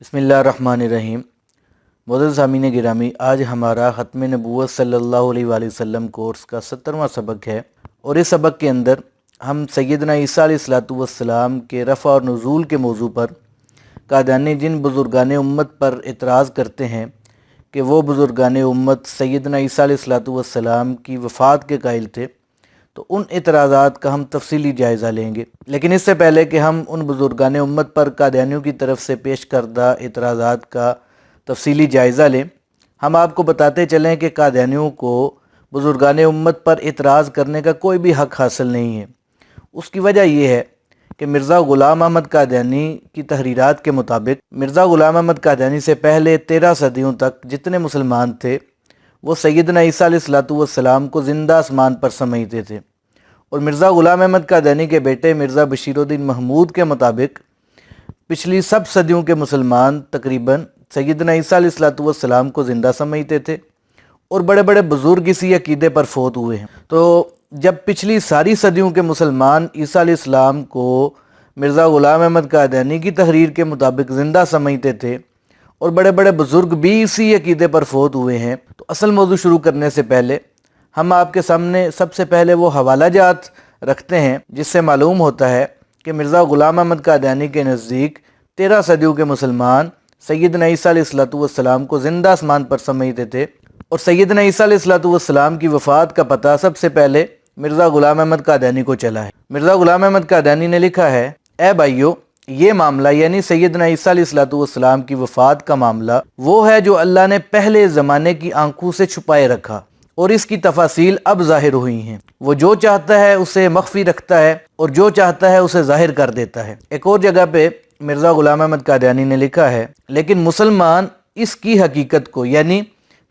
بسم اللہ الرحمن الرحیم۔ معزز سامعین گرامی، آج ہمارا ختم نبوت صلی اللہ علیہ وآلہ وسلم کورس کا 70واں سبق ہے، اور اس سبق کے اندر ہم سیدنا عیسیٰ علیہ السلام کے رفع اور نزول کے موضوع پر قادیانی جن بزرگان امت پر اعتراض کرتے ہیں کہ وہ بزرگان امت سیدنا عیسیٰ علیہ السلام کی وفات کے قائل تھے، تو ان اعتراضات کا ہم تفصیلی جائزہ لیں گے۔ لیکن اس سے پہلے کہ ہم ان بزرگان امت پر قادیانیوں کی طرف سے پیش کردہ اعتراضات کا تفصیلی جائزہ لیں، ہم آپ کو بتاتے چلیں کہ قادیانیوں کو بزرگان امت پر اعتراض کرنے کا کوئی بھی حق حاصل نہیں ہے۔ اس کی وجہ یہ ہے کہ مرزا غلام احمد قادیانی کی تحریرات کے مطابق مرزا غلام احمد قادیانی سے پہلے 13 صدیوں تک جتنے مسلمان تھے وہ سیدنا عیسیٰ علیہ السلام کو زندہ آسمان پر سمجھتے تھے، اور مرزا غلام احمد قادیانی کے بیٹے مرزا بشیر الدین محمود کے مطابق پچھلی سب صدیوں کے مسلمان تقریباً سیدنا عیسیٰ علیہ السلام کو زندہ سمجھتے تھے، اور بڑے بڑے بزرگ اسی عقیدے پر فوت ہوئے ہیں۔ تو جب پچھلی ساری صدیوں کے مسلمان عیسیٰ علیہ السلام کو مرزا غلام احمد قادیانی کی تحریر کے مطابق زندہ سمجھتے تھے، اور بڑے بڑے بزرگ بھی اسی عقیدے پر فوت ہوئے ہیں، تو اصل موضوع شروع کرنے سے پہلے ہم آپ کے سامنے سب سے پہلے وہ حوالہ جات رکھتے ہیں جس سے معلوم ہوتا ہے کہ مرزا غلام احمد قادیانی کے نزدیک 13 صدیوں کے مسلمان سیدنا عیسیٰ علیہ السلام کو زندہ آسمان پر سمجھتے تھے، اور سیدنا عیسیٰ علیہ السلام کی وفات کا پتہ سب سے پہلے مرزا غلام احمد قادیانی کو چلا ہے۔ مرزا غلام احمد قادیانی نے لکھا ہے، اے بھائیو، یہ معاملہ یعنی سیدنا عیسیٰ علیہ السلام کی وفات کا معاملہ وہ ہے جو اللہ نے پہلے زمانے کی آنکھوں سے چھپائے رکھا، اور اس کی تفاصیل اب ظاہر ہوئی ہیں۔ وہ جو چاہتا ہے اسے مخفی رکھتا ہے، اور جو چاہتا ہے اسے ظاہر کر دیتا ہے۔ ایک اور جگہ پہ مرزا غلام احمد قادیانی نے لکھا ہے، لیکن مسلمان اس کی حقیقت کو یعنی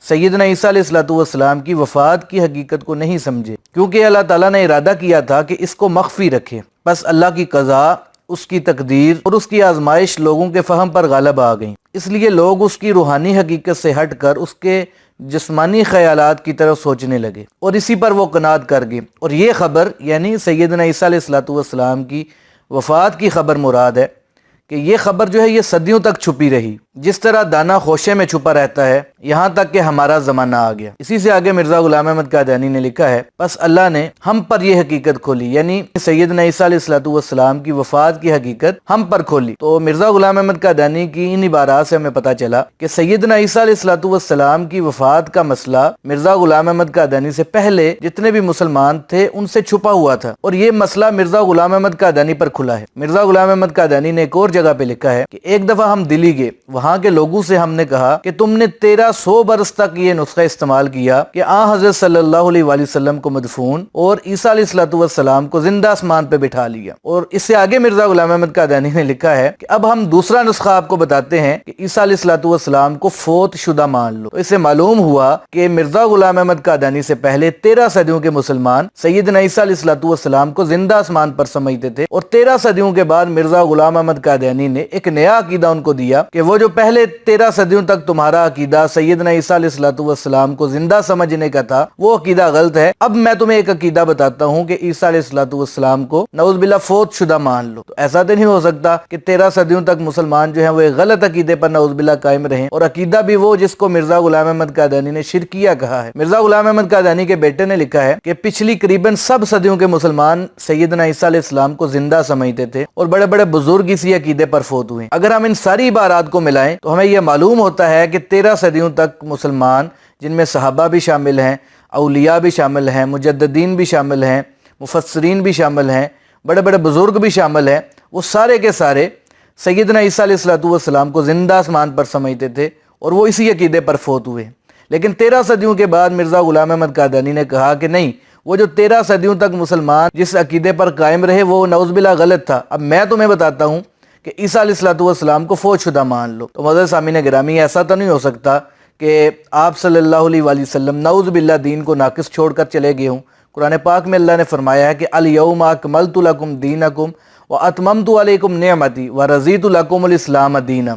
سیدنا عیسیٰ علیہ السلام کی وفات کی حقیقت کو نہیں سمجھے، کیونکہ اللہ تعالیٰ نے ارادہ کیا تھا کہ اس کو مخفی رکھے، بس اللہ کی قضا، اس کی تقدیر اور اس کی آزمائش لوگوں کے فہم پر غالب آ گئیں، اس لیے لوگ اس کی روحانی حقیقت سے ہٹ کر اس کے جسمانی خیالات کی طرف سوچنے لگے، اور اسی پر وہ قناعت کر گئے۔ اور یہ خبر یعنی سیدنا عیسیٰ علیہ السلام کی وفات کی خبر مراد ہے کہ یہ خبر جو ہے یہ صدیوں تک چھپی رہی، جس طرح دانہ خوشے میں چھپا رہتا ہے، یہاں تک کہ ہمارا زمانہ آ گیا۔ اسی سے آگے مرزا غلام احمد قادیانی نے لکھا ہے، پس اللہ نے ہم پر یہ حقیقت کھولی، یعنی سیدنا عیسیٰ علیہ السلام کی وفات کی حقیقت ہم پر کھولی۔ تو مرزا غلام احمد قادیانی کی ان عبارات سے ہمیں پتہ چلا کہ سیدنا عیسیٰ علیہ السلام کی وفات کا مسئلہ مرزا غلام احمد قادیانی سے پہلے جتنے بھی مسلمان تھے ان سے چھپا ہوا تھا، اور یہ مسئلہ مرزا غلام احمد قادیانی پر کھلا ہے۔ مرزا غلام احمد قادیانی نے ایک اور جگہ پہ لکھا ہے کہ ایک دفعہ ہم دلی گئے، وہاں کے لوگوں سے ہم نے کہا کہ تم نے 1300 برس تک یہ نسخہ استعمال کیا کہ حضرت صلی اللہ علیہ وآلہ وسلم کو مدفون اور عیسیٰ علیہ السلام کو زندہ آسمان پہ بٹھا لیا۔ اور اس سے آگے مرزا غلام احمد قادیانی نے لکھا ہے کہ اب ہم دوسرا نسخہ آپ کو بتاتے ہیں کہ عیسیٰ علیہ السلام کو فوت شدہ مان لو۔ تو اس سے معلوم ہوا کہ مرزا غلام احمد قادیانی سے پہلے 13 صدیوں کے مسلمان سیدنا عیسیٰ علیہ السلام کو زندہ آسمان پر سمجھتے تھے، اور 13 صدیوں کے بعد مرزا غلام احمد قادیانی نے ایک نیا عقیدہ ان کو دیا کہ وہ جو پہلے 13 صدیوں تک تمہارا عقیدہ سیدنا عیسیٰ علیہ السلام کو زندہ سمجھنے کا تھا وہ عقیدہ غلط ہے۔ اب میں تمہیں ایک عقیدہ بتاتا ہوں کہ عیسیٰ علیہ السلام کو نعوذ باللہ فوت شدہ مان لو۔ تو ایسا تو نہیں ہو سکتا کہ 13 صدیوں تک مسلمان جو ہیں وہ ایک غلط عقیدے پر نعوذ باللہ قائم رہیں، اور عقیدہ بھی وہ جس کو مرزا غلام احمد قادیانی نے شرکیہ کہا ہے۔ مرزا غلام احمد قادیانی کے بیٹے نے لکھا ہے کہ پچھلی قریباً سب صدیوں کے مسلمان سیدنا عیسیٰ علیہ السلام کو زندہ سمجھتے تھے، اور بڑے بڑے بزرگ اسی عقیدے پر فوت ہوئے۔ اگر ہم ان ساری عبارات کو ملائیں تو ہمیں یہ معلوم ہوتا ہے کہ 13 صدیوں تک مسلمان، جن میں صحابہ بھی شامل ہیں، اولیاء بھی شامل ہیں، مجددین بھی شامل ہیں، مفسرین بھی شامل ہیں، بڑے بڑے بزرگ بھی شامل ہیں، وہ سارے کے سارے سیدنا عیسیٰ علیہ السلام کو زندہ آسمان پر سمجھتے تھے، اور وہ اسی عقیدے پر فوت ہوئے۔ لیکن 13 صدیوں کے بعد مرزا غلام احمد قادیانی نے کہا کہ نہیں، وہ جو 13 صدیوں تک مسلمان جس عقیدے پر قائم رہے وہ نعوذ باللہ غلط تھا۔ اب میں تمہیں بتاتا ہوں کہ عیسیٰ علیہ السلام کو فوت شدہ مان لو۔ تو معزز سامعین گرامی، ایسا تو نہیں ہو سکتا کہ آپ صلی اللہ علیہ وآلہ وسلم نعوذ باللہ دین کو ناقص چھوڑ کر چلے گئے ہوں۔ قرآن پاک میں اللہ نے فرمایا ہے کہ الیوم اکملت لکم دینکم واتممت علیکم نعمتی ورضیت لکم الاسلام دینا،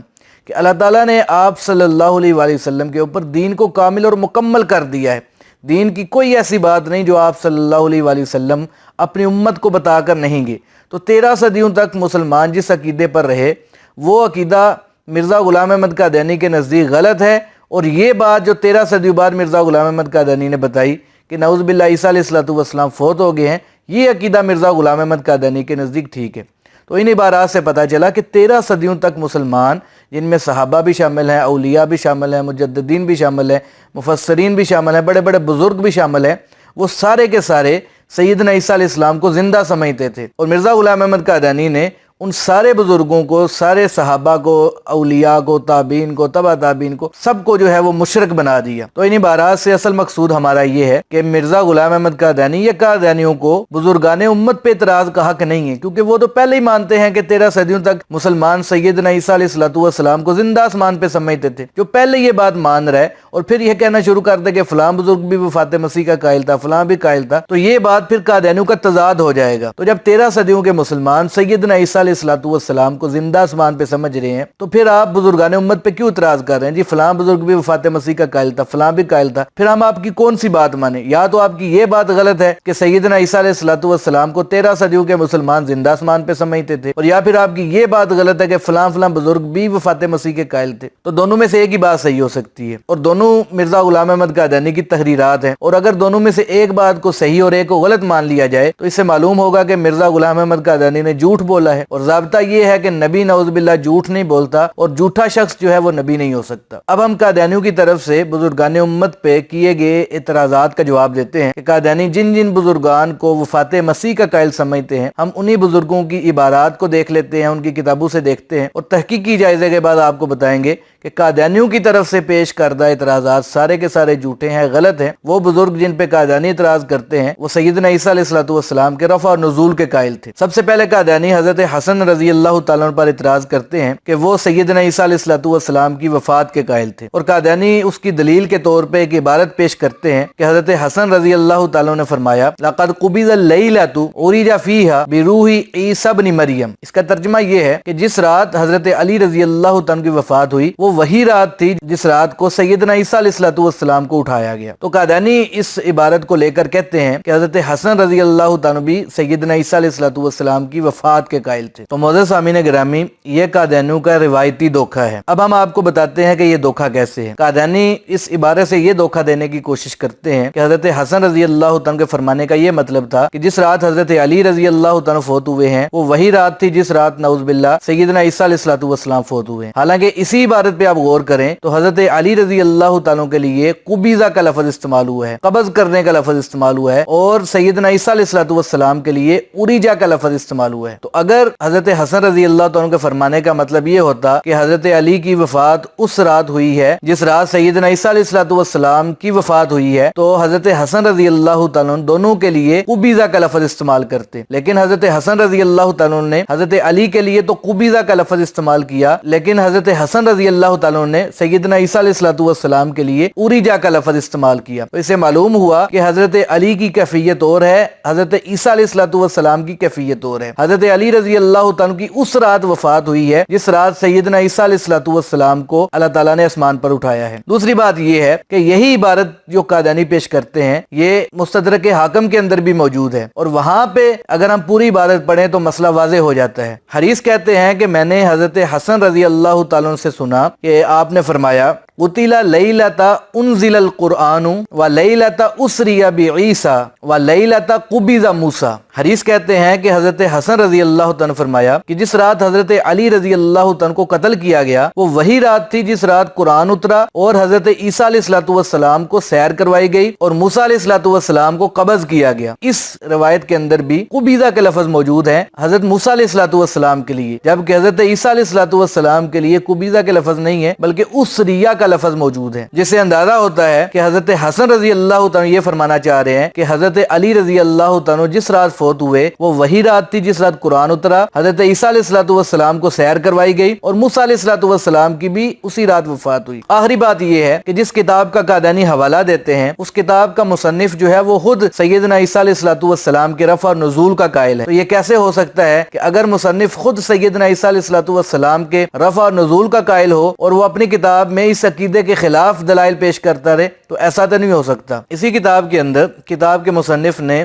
کہ اللہ تعالیٰ نے آپ صلی اللہ علیہ وآلہ وسلم کے اوپر دین کو کامل اور مکمل کر دیا ہے۔ دین کی کوئی ایسی بات نہیں جو آپ صلی اللہ علیہ وآلہ وسلم اپنی امت کو بتا کر نہیں گے۔ تو 13 صدیوں تک مسلمان جس عقیدے پر رہے وہ عقیدہ مرزا غلام احمد قادیانی کے نزدیک غلط ہے، اور یہ بات جو 13 صدیوں بعد مرزا غلام احمد قادیانی نے بتائی کہ نعوذ باللہ عیسیٰ علیہ السلام فوت ہو گئے ہیں، یہ عقیدہ مرزا غلام احمد قادیانی کے نزدیک ٹھیک ہے۔ تو ان عبارات سے پتہ چلا کہ 13 صدیوں تک مسلمان، جن میں صحابہ بھی شامل ہیں، اولیاء بھی شامل ہیں، مجددین بھی شامل ہیں، مفسرین بھی شامل ہیں، بڑے بڑے بزرگ بھی شامل ہیں، وہ سارے کے سارے سیدنا عیسیٰ علیہ السلام کو زندہ سمجھتے تھے، اور مرزا غلام احمد قادیانی نے ان سارے بزرگوں کو، سارے صحابہ کو، اولیاء کو، تابعین کو، تبع تابعین کو، سب کو جو ہے وہ مشرک بنا دیا۔ تو ان عبارات سے اصل مقصود ہمارا یہ ہے کہ مرزا غلام احمد قادیانی یا قادیانیوں کو بزرگان امت پہ اعتراض کا حق نہیں ہے، کیونکہ وہ تو پہلے ہی مانتے ہیں کہ 13 صدیوں تک مسلمان سیدنا عیسیٰ علیہ السلام کو زندہ آسمان پہ سمجھتے تھے، جو پہلے یہ بات مان رہا ہے اور پھر یہ کہنا شروع کر دے کہ فلاں بزرگ بھی وفات مسیح کا قائل تھا، فلاں بھی قائل تھا، تو یہ بات پھر قادیانیوں کا تضاد ہو جائے گا۔ تو جب 13 صدیوں کے مسلمان سیدنا عیسیٰ علیہ السلام کو زندہ آسمان پہ سمجھ رہے ہیں، تو پھر آپ بزرگان امت پہ کیوں اعتراض کر رہے ہیں؟ جی فلاں بزرگ بھی وفات مسیح کا قائل تھا، فلاں بھی قائل تھا، پھر ہم آپ کی کون سی بات مانیں؟ یا تو آپ کی یہ بات غلط ہے کہ سیدنا عیسیٰ علیہ السلام کو 13 صدیوں کے مسلمان زندہ آسمان پہ سمجھتے تھے، اور یا پھر آپ کی یہ بات غلط ہے کہ فلاں فلاں بزرگ بھی وفات مسیح کے قائل تھے۔ تو دونوں میں سے ایک ہی بات صحیح ہو سکتی ہے، اور دونوں مرزا غلام احمد قادیانی کی تحریرات ہیں، اور اگر دونوں میں سے ایک بات کو صحیح اور ایک کو غلط مان لیا جائے تو اس سے معلوم ہوگا کہ مرزا غلام احمد قادیانی نے جھوٹ بولا ہے، اور ضابطہ یہ ہے کہ نبی نعوذ باللہ جھوٹ نہیں بولتا، اور جھوٹا شخص جو ہے وہ نبی نہیں ہو سکتا۔ اب ہم قادیانیوں کی طرف سے بزرگان امت پہ کیے گئے اعتراضات کا جواب دیتے ہیں کہ قادیانی جن جن بزرگان کو وفات مسیح کا قائل سمجھتے ہیں، ہم انہی بزرگوں کی عبارات کو دیکھ لیتے ہیں، ان کی کتابوں سے دیکھتے ہیں، اور تحقیقی جائزے کے بعد آپ کو بتائیں گے کہ قادیانیوں کی طرف سے پیش کردہ اعتراضات سارے کے سارے جھوٹے ہیں، غلط ہیں۔ وہ بزرگ جن پہ قادیانی اعتراض کرتے ہیں وہ سیدنا عیسیٰ علیہ السلام کے رفع اور نزول کے قائل تھے۔ سب سے پہلے قادیانی حضرت حسن رضی اللہ تعالیٰ عنہ پر اعتراض کرتے ہیں کہ وہ سیدنا عیسیٰ علیہ السلام کی وفات کے قائل تھے، اور قادیانی اس کی دلیل کے طور پہ ایک عبارت پیش کرتے ہیں کہ حضرت حسن رضی اللہ تعالیٰ عنہ نے فرمایا لقد قبض اللیلۃ عرج فیہا بروح عیسی ابن مریم۔ اس کا ترجمہ یہ ہے کہ جس رات حضرت علی رضی اللہ تعالیٰ کی وفات ہوئی وہ وہی رات تھی جس رات کو سیدنا عیسیٰ علیہ السلام کو اٹھایا گیا۔ تو قادیانی اس عبارت کو لے کر کہتے ہیں کہ حضرت حسن رضی اللہ تعالیٰ بھی سیدنا عیسیٰ علیہ السلام کی وفات کے قائل تھے۔ تو معزز سامعین گرامی، یہ قادیانیوں کا روایتی دھوکہ ہے۔ اب ہم آپ کو بتاتے ہیں کہ یہ دھوکہ کیسے ہے۔ قادیانی اس عبارت سے یہ دھوکہ دینے کی کوشش کرتے ہیں کہ حضرت حسن رضی اللہ تعالیٰ کے فرمانے کا یہ مطلب تھا کہ جس رات حضرت علی رضی اللہ تعالیٰ فوت ہوئے ہیں وہ وہی رات تھی جس رات نعوذ باللہ سیدنا عیسیٰ علیہ السلام فوت ہوئے ہیں۔ حالانکہ اسی عبارت پہ آپ غور کریں تو حضرت علی رضی اللہ تعالیٰ کے لیے قبیضہ کا لفظ استعمال ہوا ہے، قبض کرنے کا لفظ استعمال ہوا ہے، اور سیدنا عیسیٰ علیہ السلام کے لیے اریجا کا لفظ استعمال ہوا ہے۔ تو اگر حضرت حسن رضی اللہ تعالیٰ کے فرمانے کا مطلب یہ ہوتا کہ حضرت علی کی وفات اس رات ہوئی ہے جس رات سیدنا عیسیٰ علیہ السلام کی وفات ہوئی ہے، تو حضرت حسن رضی اللہ تعالیٰ دونوں کے لیے قبیضہ کا لفظ استعمال کرتے، لیکن حضرت حسن رضی اللہ تعالیٰ نے حضرت علی کے لیے تو قبیضہ کا لفظ استعمال کیا، لیکن حضرت حسن رضی اللہ تعالیٰ نے سیدنا عیسیٰ علیہ السلام کے لیے اریجا کا لفظ استعمال کیا۔ تو اسے معلوم ہوا کہ حضرت علی کی کیفیت اور ہے، حضرت عیسیٰ علیہ السلام کی کیفیت اور ہے۔ حضرت علی رضی اللہ تعالیٰ کی اس رات وفات ہوئی ہے جس رات سیدنا عیسیٰ علیہ السلام کو اللہ تعالیٰ نے آسمان پر اٹھایا ہے۔ دوسری بات یہ ہے کہ یہی عبارت جو قادیانی پیش کرتے ہیں یہ مستدرک حاکم کے اندر بھی موجود ہے، اور وہاں پہ اگر ہم پوری عبارت پڑھیں تو مسئلہ واضح ہو جاتا ہے۔ حریث کہتے ہیں کہ میں نے حضرت حسن رضی اللہ تعالیٰ سے سنا کہ آپ نے فرمایا قتل لیلۃ انزل القرآن و لیلۃ اسری بعیسیٰ و لیلۃ قبض موسیٰ۔ حریث کہتے ہیں کہ حضرت حسن رضی اللہ تعالیٰ نے فرمایا کہ جس رات حضرت علی رضی اللہ تعالیٰ کو قتل کیا گیا وہ وہی رات تھی جس رات قرآن اترا اور حضرت عیسیٰ علیہ السلام کو سیر کروائی گئی اور موسیٰ علیہ السلام کو قبض کیا گیا۔ اس روایت کے اندر بھی قبیضہ کے لفظ موجود ہیں حضرت موسیٰ علیہ السلام کے لیے، جبکہ حضرت عیسیٰ علیہ السلام کے لیے قبیضہ کے لفظ نہیں ہے بلکہ اسریہ کا لفظ موجود ہے، جس سے اندازہ ہوتا ہے کہ حضرت حسن رضی اللہ تعالیٰ یہ فرمانا چاہ رہے ہیں کہ حضرت علی رضی اللہ تعالیٰ جس رات فوت ہوئے وہ وہی رات تھی جس رات قرآن اترا، حضرت عیسیٰ علیہ السلام کو سیر کروائی گئی اور موسیٰ علیہ السلام کی بھی اسی رات وفات ہوئی۔ آخری بات یہ ہے کہ جس کتاب کا قادیانی حوالہ دیتے ہیں اس کتاب کا مصنف جو ہے وہ خود سیدنا عیسیٰ علیہ السلام کے رفع اور نزول کا قائل ہے۔ تو یہ کیسے ہو سکتا ہے کہ اگر مصنف خود سیدنا عیسیٰ علیہ السلام کے رفع اور نزول کا قائل ہو اور وہ اپنی کتاب میں اس عقیدے کے خلاف دلائل پیش کرتا رہے؟ تو ایسا تو نہیں ہو سکتا۔ اسی کتاب کے اندر کتاب کے مصنف نے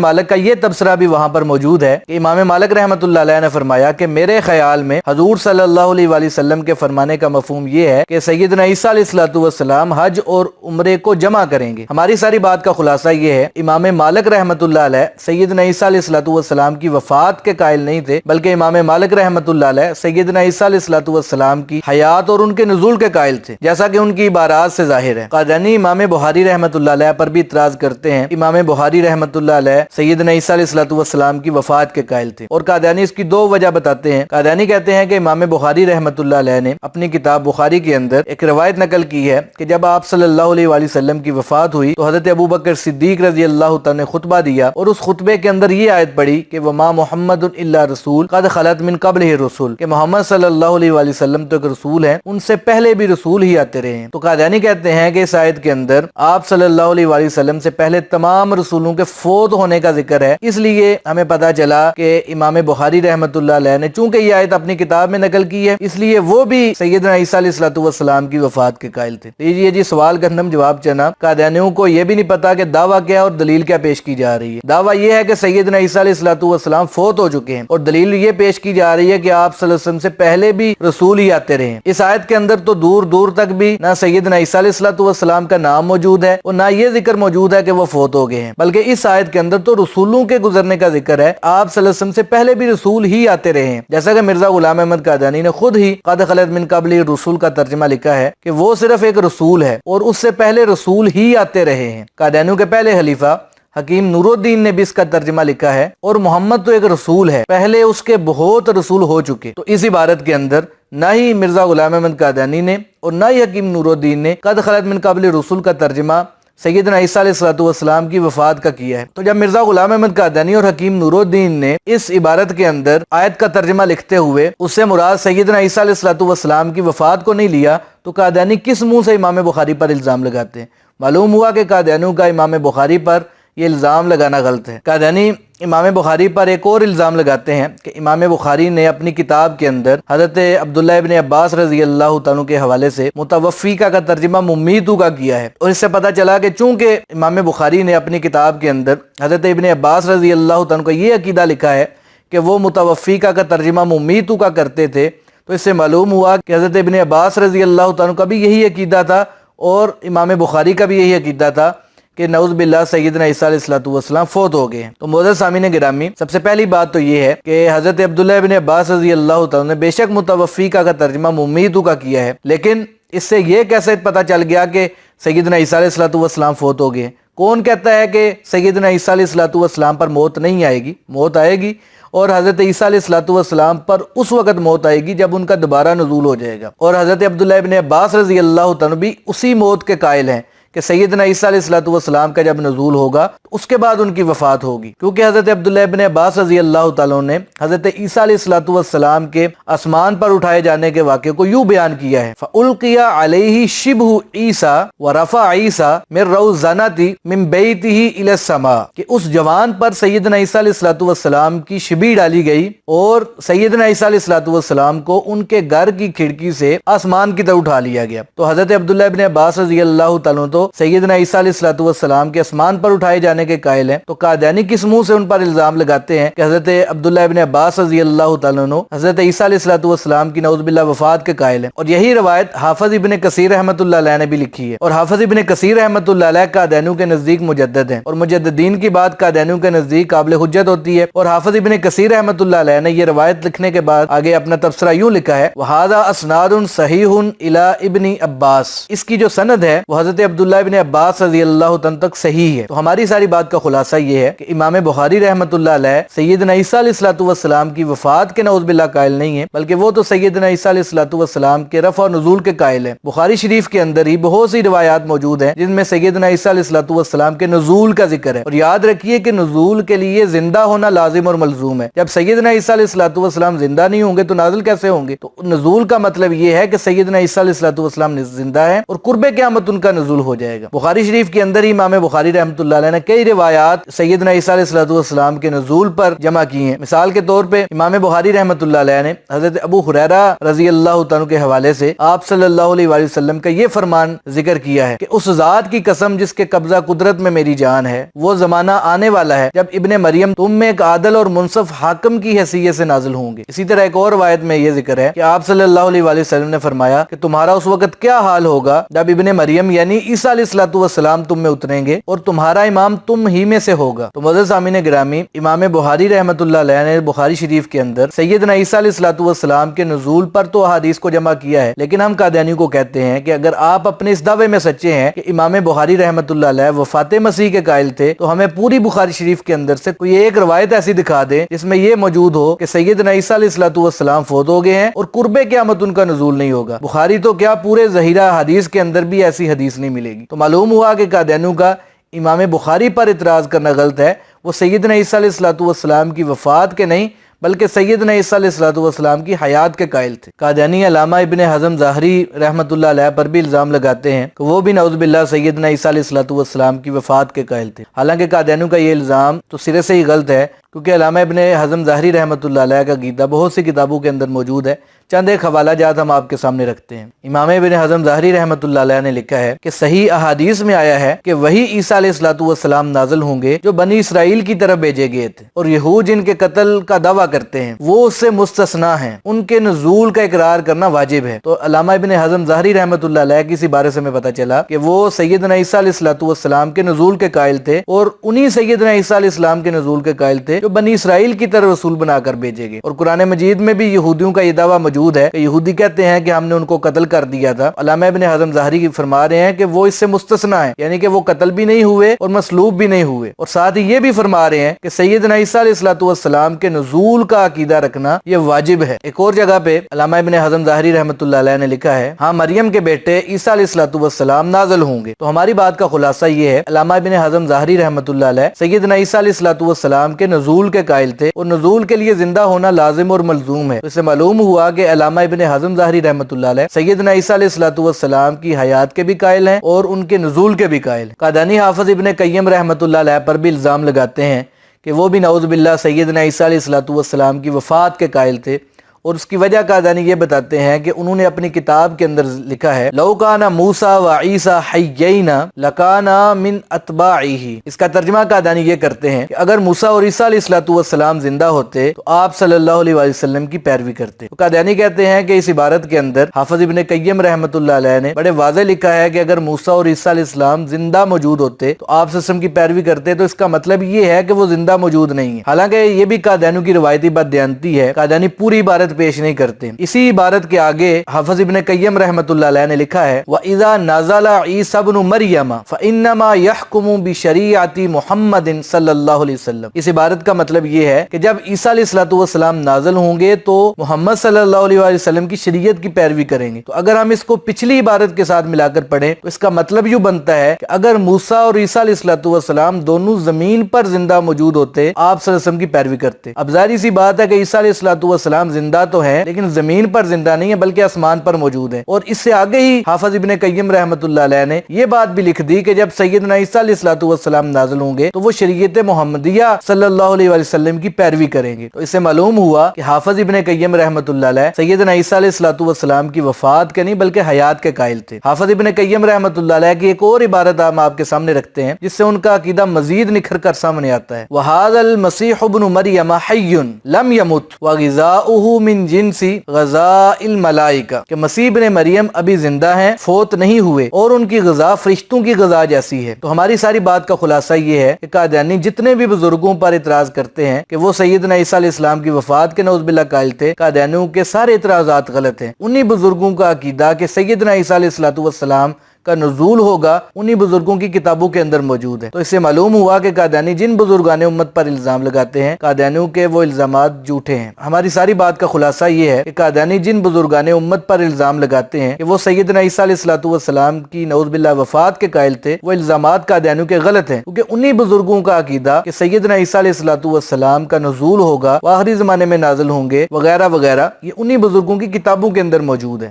مالک کا یہ تبصرہ بھی وہاں پر موجود ہے کہ امام مالک رحمۃ اللہ علیہ نے فرمایا کہ میرے خیال میں حضور صلی اللہ علیہ وآلہ وسلم کے فرمانے کا مفہوم یہ ہے کہ سیدنا عیسیٰ علیہ الصلوۃ والسلام حج اور عمرے کو جمع کریں گے۔ ہماری ساری بات کا خلاصہ یہ ہے، امام مالک رحمۃ اللہ علیہ سیدنا عیسیٰ علیہ الصلوۃ والسلام کی وفات کے قائل نہیں تھے، بلکہ امام مالک رحمۃ اللہ علیہ سیدنا عیسیٰ علیہ الصلوۃ والسلام کی حیات اور ان کے نزول کے قائل تھے، جیسا کہ ان کی عبارات سے ظاہر ہے۔ قادیانی امام بخاری رحمۃ اللہ علیہ پر بھی اعتراض کرتے ہیں۔ امام بخاری رحمۃ اللہ علیہ سیدنا عیسیٰ علیہ الصلوۃ والسلام کی وفات کے قائل تھے، اور قادیانی اس کی دو وجہ بتاتے ہیں۔ قادیانی کہتے ہیں کہ امام بخاری رحمۃ اللہ علیہ نے اپنی کتاب بخاری کے اندر ایک روایت نقل کی ہے کہ جب آپ صلی اللہ علیہ وآلہ وسلم کی وفات ہوئی تو حضرت ابوبکر صدیق رضی اللہ تعالی نے خطبہ دیا، اور اس خطبے کے اندر یہ آیت پڑھی کہ وما محمد الا رسول قد خلت من قبلہ الرسل، کہ محمد صلی اللہ علیہ وآلہ وسلم تو ایک رسول ہیں، ان سے پہلے بھی رسول ہی آتے رہے ہیں۔ تو قادیانی کہتے ہیں کہ اس آیت کے اندر آپ صلی اللہ علیہ وآلہ وسلم سے پہلے تمام رسولوں کے فوت ہونے کا ذکر ہے، اس لیے ہمیں پتہ چلا کہ امام بخاری رحمۃ اللہ علیہ نے چونکہ یہ آیت اپنی کتاب میں نقل کی ہے، اس لیے وہ بھی سیدنا عیسیٰ علیہ الصلوۃ والسلام کی وفات کے قائل تھے۔ یہ جی سوال کا ہم جواب چنا، قادیانیوں کو یہ بھی نہیں پتا کہ دعویٰ کیا اور دلیل کیا پیش کی جا رہی ہے۔ دعویٰ یہ ہے کہ سیدنا عیسیٰ علیہ الصلوۃ والسلام فوت ہو چکے ہیں، اور دلیل یہ پیش کی جا رہی ہے کہ آپ صلی اللہ علیہ وسلم سے پہلے بھی رسول ہی آتے رہے ہیں۔ اس آیت کے اندر تو دور دور تک بھی نہ سیدنا عیسیٰ علیہ الصلوۃ والسلام کا نام موجود ہے اور نہ یہ ذکر موجود ہے کہ وہ فوت ہو گئے ہیں، بلکہ اس آیت کے اندر تو رسولوں کے گزرنے کا ذکر ہے۔ آپ صلی اللہ علیہ وسلم سے پہلے بھی رسول ہی آتے رہے ہیں، جیسا کہ مرزا غلام احمد قادیانی نے خود ہی قد خلت من قبل الرسل کا ترجمہ لکھا ہے کہ وہ صرف ایک رسول ہے اور اس سے پہلے رسول ہی آتے رہے ہیں۔ قادیانیوں کے پہلے خلیفہ حکیم نور الدین نے بھی اس کا ترجمہ لکھا ہے، اور محمد تو ایک رسول ہے، پہلے اس کے بہت رسول ہو چکے۔ تو اس عبارت کے اندر نہ ہی مرزا غلام احمد قادیانی نے اور نہ ہی حکیم نور الدین نے قد خلت من قبل الرسل کا ترجمہ سیدنا عیسیٰ علیہ الصلوۃ والسلام کی وفات کا کیا ہے۔ تو جب مرزا غلام احمد قادیانی اور حکیم نور الدین نے اس عبارت کے اندر آیت کا ترجمہ لکھتے ہوئے اس سے مراد سیدنا عیسیٰ علیہ الصلوۃ والسلام کی وفات کو نہیں لیا، تو قادیانی کس منہ سے امام بخاری پر الزام لگاتے ہیں؟ معلوم ہوا کہ قادیانیوں کا امام بخاری پر یہ الزام لگانا غلط ہے۔ قادیانی امام بخاری پر ایک اور الزام لگاتے ہیں کہ امام بخاری نے اپنی کتاب کے اندر حضرت عبداللہ ابن عباس رضی اللہ تعالیٰ کے حوالے سے متوفیقہ کا ترجمہ ممیتو کا کیا ہے، اور اس سے پتہ چلا کہ چونکہ امام بخاری نے اپنی کتاب کے اندر حضرت ابن عباس رضی اللہ تعالیٰ کا یہ عقیدہ لکھا ہے کہ وہ متوفیقہ کا ترجمہ ممیتو کا کرتے تھے، تو اس سے معلوم ہوا کہ حضرت ابن عباس رضی اللہ تعالیٰ کا بھی یہی عقیدہ تھا اور امام بخاری کا بھی یہی عقیدہ تھا کہ نعوذ باللہ سیدنا عیسیٰ علیہ الصلوۃ والسلام فوت ہو گئے ہیں۔ تو معزز سامعین گرامی، سب سے پہلی بات تو یہ ہے کہ حضرت عبداللہ ابن عباس رضی اللہ تعالیٰ نے بے شک متوفیقہ کا ترجمہ ممیتو کا کیا ہے، لیکن اس سے یہ کیسے پتہ چل گیا کہ سیدنا عیسیٰ علیہ الصلوۃ والسلام فوت ہو گئے؟ کون کہتا ہے کہ سیدنا عیسیٰ علیہ الصلوۃ والسلام پر موت نہیں آئے گی؟ موت آئے گی، اور حضرت عیسیٰ علیہ الصلوۃ والسلام پر اس وقت موت آئے گی جب ان کا دوبارہ نزول ہو جائے گا، اور حضرت عبداللہ ابن عباس رضی اللہ تعالیٰ بھی اسی موت کے قائل ہیں کہ سیدنا عیسیٰ علیہ الصلوۃ والسلام کا جب نزول ہوگا اس کے بعد ان کی وفات ہوگی، کیونکہ حضرت عبداللہ ابن عباس رضی اللہ تعالیٰ نے حضرت عیسیٰ علیہ الصلوۃ والسلام کے آسمان پر اٹھائے جانے کے واقعے کو یوں بیان کیا ہے، فَأُلْقِيَ عَلَيْهِ شِبْهُ عِيسَىٰ وَرَفَعَ عِيسَىٰ مِن رَوْزَنَتِهِ مِن بَيْتِهِ إِلَى السَّمَاءِ، کہ اس جوان پر سیدنا عیسیٰ علیہ الصلوۃ والسلام کی شبی ڈالی گئی اور سیدنا عیسیٰ علیہ الصلوۃ والسلام کو ان کے گھر کی کھڑکی سے آسمان کی طرف اٹھا لیا گیا۔ تو حضرت عبداللہ ابن عباس رضی اللہ تعالیٰ تو سیدنا عیسیٰ علیہ الصلوۃ والسلام کے آسمان پر اٹھائے جانے کے قائل ہیں، تو قادیانی کس منہ سے ان پر الزام لگاتے ہیں کہ حضرت عبداللہ ابن عباس رضی اللہ تعالیٰ عنہ حضرت عیسیٰ علیہ الصلوۃ والسلام کی نعوذ باللہ وفات کے قائل ہیں؟ اور یہی روایت حافظ ابن کثیر رحمۃ اللہ علیہ نے بھی لکھی ہے، اور حافظ ابن کثیر رحمۃ اللہ علیہ قادیانیوں کے نزدیک مجدد ہیں، اور مجددین کی بات قادیانیوں کے نزدیک قابل حجت ہوتی ہے، اور حافظ ابن کثیر رحمۃ اللہ علیہ نے یہ روایت لکھنے کے بعد آگے اپنا تبصرہ یوں لکھا ہے، وَهَذَا أَسْنَادٌ صَحِيحٌ إِلَىٰ ابن عباس، اس کی جو سند ہے وہ حضرت عبداللہ ابن عباس رضی اللہ تعالیٰ تک صحیح ہے۔ تو ہماری ساری بات کا خلاصہ یہ ہے کہ امام بخاری رحمۃ اللہ علیہ سیدنا عیسیٰ علیہ الصلوۃ والسلام کی وفات کے نعوذ باللہ قائل نہیں ہیں، بلکہ وہ تو سیدنا عیسیٰ علیہ الصلوۃ والسلام کے رفع و نزول کے قائل ہیں۔ بخاری شریف کے اندر ہی بہت سی روایات موجود ہیں جن میں سیدنا عیسیٰ علیہ الصلوۃ والسلام کے نزول کا ذکر ہے، اور یاد رکھیے کہ نزول کے لیے زندہ ہونا لازم اور ملزوم ہے۔ جب سیدنا عیسیٰ علیہ الصلوۃ والسلام زندہ نہیں ہوں گے تو نازل کیسے ہوں گے؟ تو نزول کا مطلب یہ ہے کہ سیدنا عیسیٰ علیہ الصلوۃ والسلام زندہ ہیں اور قرب قیامت ان کا نزول ہو جائے گا۔ بخاری شریف کے اندر ہی امام بخاری رحمۃ اللہ علیہ نے کئی روایات سیدنا عیسیٰ علیہ الصلوۃ والسلام کے نزول پر جمع کی ہیں۔ مثال کے طور پہ امام بخاری رحمۃ اللہ علیہ نے حضرت ابو ہریرہ رضی اللہ تعالیٰ کے حوالے سے آپ صلی اللہ علیہ وآلہ وسلم کا یہ فرمان ذکر کیا ہے کہ اس ذات کی قسم جس کے قبضہ قدرت میں میری جان ہے، وہ زمانہ آنے والا ہے جب ابن مریم تم میں ایک عادل اور منصف حاکم کی حیثیت سے نازل ہوں گے۔ اسی طرح ایک اور روایت میں یہ ذکر ہے کہ آپ صلی اللہ علیہ وآلہ وسلم نے فرمایا کہ تمہارا اس وقت کیا حال ہوگا جب ابن مریم یعنی عیسیٰ علیہ الصلوۃ والسلام تم میں اتریں گے اور تمہارا امام تم ہی میں سے ہوگا۔ تو معزز سامعین گرامی، امام بخاری رحمۃ اللہ علیہ نے بخاری شریف کے اندر سیدنا عیسیٰ علیہ الصلوۃ والسلام کے نزول پر تو احادیث کو جمع کیا ہے، لیکن ہم قادیانیوں کو کہتے ہیں کہ اگر آپ اپنے اس دعوے میں سچے ہیں کہ امام بخاری رحمۃ اللہ علیہ وفات مسیح کے قائل تھے، تو ہمیں پوری بخاری شریف کے اندر سے کوئی ایک روایت ایسی دکھا دیں جس میں یہ موجود ہو کہ سیدنا عیسیٰ علیہ الصلوۃ والسلام فوت ہو گئے ہیں اور قرب قیامت ان کا نزول نہیں ہوگا۔ بخاری تو کیا پورے ذخیرہ حدیث کے اندر بھی ایسی حدیث نہیں ملے گی۔ تو معلوم ہوا کہ قادیانیوں کا امام بخاری پر اعتراض کرنا غلط ہے۔ وہ سیدنا عیسیٰ علیہ الصلوۃ والسلام کی وفات کے نہیں بلکہ سیدنا عیسیٰ علیہ الصلوۃ والسلام کی حیات کے قائل تھے۔ قادیانی علامہ ابن حزم ظاہری رحمۃ اللہ علیہ پر بھی الزام لگاتے ہیں کہ وہ بھی نعوذ باللہ سیدنا عیسیٰ علیہ الصلوۃ والسلام کی وفات کے قائل تھے۔ حالانکہ قادیانیوں کا یہ الزام تو سرے سے ہی غلط ہے، کیونکہ علامہ ابن حزم ظاہری رحمۃ اللہ علیہ کا عقیدہ بہت سی کتابوں کے اندر موجود ہے۔ چند ایک حوالہ جات ہم آپ کے سامنے رکھتے ہیں۔ امام ابن حزم ظاہری رحمۃ اللہ علیہ نے لکھا ہے کہ صحیح احادیث میں آیا ہے کہ وہی عیسیٰ علیہ الصلوۃ والسلام نازل ہوں گے جو بنی اسرائیل کی طرف بھیجے گئے تھے، اور یہود جن کے قتل کا دعویٰ کرتے ہیں وہ اس سے مستثنا ہیں، ان کے نزول کا اقرار کرنا واجب ہے۔ تو علامہ ابن حزم ظاہری رحمۃ اللہ علیہ کی اسی بارے سے ہمیں پتہ چلا کہ وہ سیدنا عیسیٰ علیہ الصلوۃ والسلام کے نزول کے قائل تھے، اور انہی سیدنا عیسیٰ علیہ السلام کے نزول کے قائل تھے جو بنی اسرائیل کی طرف رسول بنا کر بھیجے گئے۔ اور قرآن مجید میں بھی یہودیوں کا یہ دعویٰ موجود ہے کہ یہودی کہتے ہیں کہ ہم نے ان کو قتل کر دیا تھا۔ علامہ ابن حزم ظاہری فرما رہے ہیں کہ وہ اس سے مستثنا ہیں، یعنی کہ وہ قتل بھی نہیں ہوئے اور مصلوب بھی نہیں ہوئے، اور ساتھ ہی یہ بھی فرما رہے ہیں کہ سیدنا عیسیٰ علیہ الصلوۃ والسلام کے نزول کا عقیدہ رکھنا یہ واجب ہے۔ ایک اور جگہ پہ علامہ ابن حزم ظاہری رحمۃ اللہ علیہ نے لکھا ہے، ہاں مریم کے بیٹے عیسیٰ علیہ الصلوۃ والسلام نازل ہوں گے۔ تو ہماری بات کا خلاصہ یہ ہے، علامہ ابن حزم ظاہری رحمۃ اللہ علیہ سیدنا عیسیٰ علیہ الصلوۃ والسلام کے نزول کے قائل تھے، اور نزول کے لیے زندہ ہونا لازم اور ملزوم ہے۔ تو اس سے معلوم ہوا کہ علامہ ابن حزم ظاہری رحمۃ اللہ علیہ سیدنا عیسیٰ علیہ الصلوۃ والسلام کی حیات کے بھی قائل ہیں اور ان کے نزول کے بھی قائل ہیں۔ قادیانی حافظ ابن قیم رحمۃ اللہ علیہ پر بھی الزام لگاتے ہیں کہ وہ بھی نعوذ باللہ سیدنا عیسیٰ علیہ الصلوۃ والسلام کی وفات کے قائل تھے، اور اس کی وجہ قادیانی یہ بتاتے ہیں کہ انہوں نے اپنی کتاب کے اندر لکھا ہے، لو کان موسیٰ و عیسیٰ حیین لکان من اتباعہ۔ اس کا ترجمہ قادیانی یہ کرتے ہیں کہ اگر موسیٰ اور عیسیٰ علیہ الصلوۃ والسلام زندہ ہوتے تو آپ صلی اللہ علیہ وآلہ وسلم کی پیروی کرتے۔ تو قادیانی کہتے ہیں کہ اس عبارت کے اندر حافظ ابن قیم رحمۃ اللہ علیہ نے بڑے واضح لکھا ہے کہ اگر موسیٰ اور عیسیٰ علیہ السلام زندہ موجود ہوتے تو آپ صلی اللہ علیہ وسلم کی پیروی کرتے، تو اس کا مطلب یہ ہے کہ وہ زندہ موجود نہیں ہے۔ حالانکہ یہ بھی قادیانیوں کی روایتی بددیانتی ہے، قادیانی پوری عبارت پیش نہیں کرتے۔ اسی عبارت کے آگے حافظ ابن قیم رحمۃ اللہ علیہ نے لکھا ہے، وَإِذَا نَزَلَ عِيسَى ابْنُ مَرْيَمَ فَإِنَّمَا يَحْكُمُ بِشَرِيعَةِ مُحَمَّدٍ صلی اللہ علیہ وسلم۔ اس عبارت کا مطلب یہ ہے کہ جب عیسیٰ علیہ الصلوۃ والسلام نازل ہوں گے تو محمد صلی اللہ علیہ وآلہ وسلم کی شریعت کی پیروی کریں گے۔ تو اگر ہم اس کو پچھلی عبارت کے ساتھ ملا کر پڑھیں تو اس کا مطلب یوں بنتا ہے کہ اگر موسیٰ اور عیسیٰ علیہ الصلوۃ والسلام دونوں زمین پر زندہ موجود ہوتے، آپ صلی اللہ علیہ وسلم کی پیروی کرتے۔ اب ظاہر سی بات ہے کہ عیسیٰ علیہ الصلوۃ والسلام زندہ تو ہیں لیکن زمین پر زندہ نہیں ہے بلکہ آسمان پر موجود ہے، اور اس سے آگے ہی حافظ ابن قیم رحمۃ اللہ علیہ نے یہ بات بھی لکھ دی کہ جب سیدنا عیسیٰ علیہ الصلوۃ والسلام نازل ہوں گے تو وہ شریعت محمدیہ صلی اللہ علیہ وآلہ وسلم کی پیروی کریں گے۔ تو اس سے معلوم ہوا کہ حافظ ابن قیم رحمۃ اللہ علیہ سیدنا عیسیٰ علیہ الصلوۃ والسلام کی وفات کے نہیں بلکہ حیات کے قائل تھے۔ حافظ ابن قیم رحمۃ اللہ علیہ کی ایک اور عبارت ہم آپ کے سامنے رکھتے ہیں جس سے ان کا عقیدہ مزید نکھر کر سامنے آتا ہے، وَهَذَا الْمَسِيحُ ابْنُ مَرْيَمَ حَيٌّ لَمْ يَمُتْ وَغِذَاؤُهُ مِنْ جِنْسِ غذاء الملائکہ، کہ مسیح ابن مریم ابھی زندہ ہیں، فوت نہیں ہوئے، اور ان کی غذا فرشتوں کی غذا جیسی ہے۔ تو ہماری ساری بات کا خلاصہ یہ ہے کہ قادیانی جتنے بھی بزرگوں پر اعتراض کرتے ہیں کہ وہ سیدنا عیسیٰ علیہ السلام کی وفات کے نعوذ باللہ قائل تھے، قادیانیوں کے سارے اعتراضات غلط ہیں۔ انہی بزرگوں کا عقیدہ کہ سیدنا عیسیٰ علیہ الصلوۃ والسلام کا نزول ہوگا انہی بزرگوں کی کتابوں کے اندر موجود ہے۔ تو اس سے معلوم ہوا کہ قادیانی جن بزرگان امت پر الزام لگاتے ہیں قادیانیوں کے وہ الزامات جھوٹے ہیں۔ ہماری ساری بات کا خلاصہ یہ ہے کہ قادیانی جن بزرگان امت پر الزام لگاتے ہیں کہ وہ سیدنا عیسیٰ علیہ الصلوۃ والسلام کی نعوذ باللہ وفات کے قائل تھے، وہ الزامات قادیانیوں کے غلط ہیں، کیونکہ انہی بزرگوں کا عقیدہ کہ سیدنا عیسیٰ علیہ الصلوۃ والسلام کا نزول ہوگا، وہ آخری زمانے میں نازل ہوں گے وغیرہ وغیرہ، یہ انہی بزرگوں کی کتابوں کے اندر موجود ہے۔